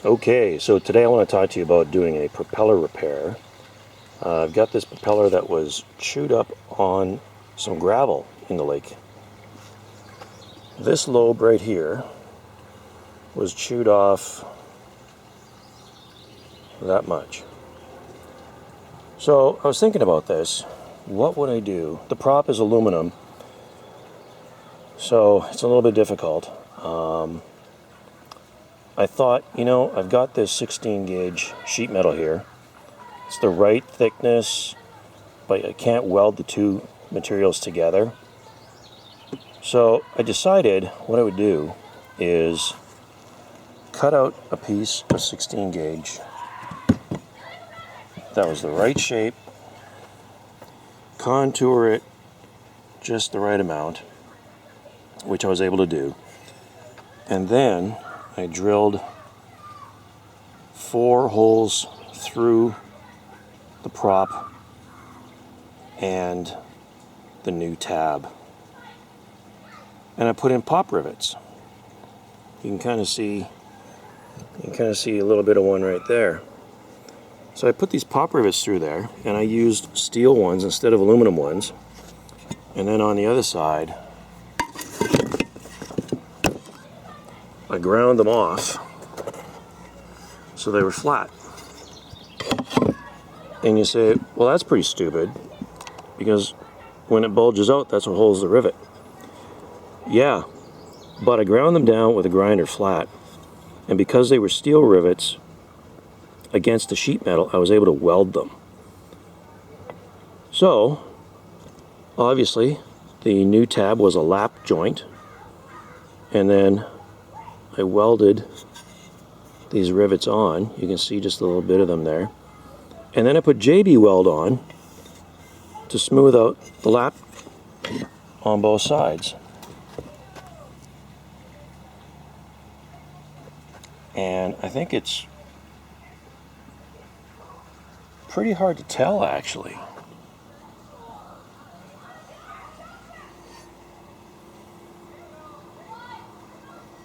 Okay, so today I want to talk to you about doing a propeller repair. I've got this propeller that was chewed up on some gravel in the lake. This lobe right here was chewed off that much. So I was thinking about this. What would I do? The prop is aluminum, so it's a little bit difficult. I thought, I've got this 16 gauge sheet metal here. It's the right thickness, but I can't weld the two materials together. So I decided what I would do is cut out a piece of 16 gauge that was the right shape, contour it just the right amount, which I was able to do, and then I drilled 4 holes through the prop and the new tab, and I put in pop rivets. You can kind of see a little bit of one right there. So I put these pop rivets through there, and I used steel ones instead of aluminum ones. And then on the other side, I ground them off so they were flat. And you say, well, that's pretty stupid, because when it bulges out, that's what holds the rivet. Yeah, but I ground them down with a grinder flat, and because they were steel rivets against the sheet metal, I was able to weld them. So, obviously, the new tab was a lap joint, and then I welded these rivets on. You can see just a little bit of them there. And then I put JB weld on to smooth out the lap on both sides. And I think it's pretty hard to tell, actually.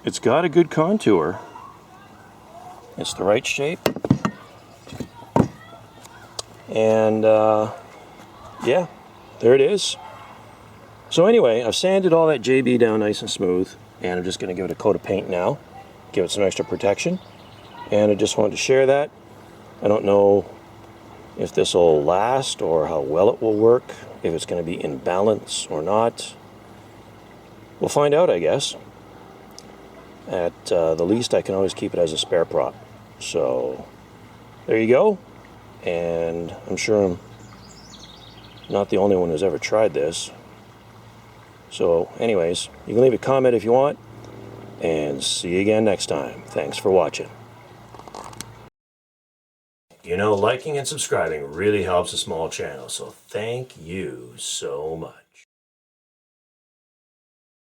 It's got a good contour. It's the right shape. And yeah, there it is. So anyway, I've sanded all that JB down nice and smooth, and I'm just going to give it a coat of paint now, give it some extra protection. And I just wanted to share that. I don't know if this will last or how well it will work, if it's going to be in balance or not. We'll find out, I guess. At the least, I can always keep it as a spare prop. So there you go. And I'm sure I'm not the only one who's ever tried this. So anyways, you can leave a comment if you want, and see you again next time. Thanks for watching. Liking and subscribing really helps a small channel, so thank you so much.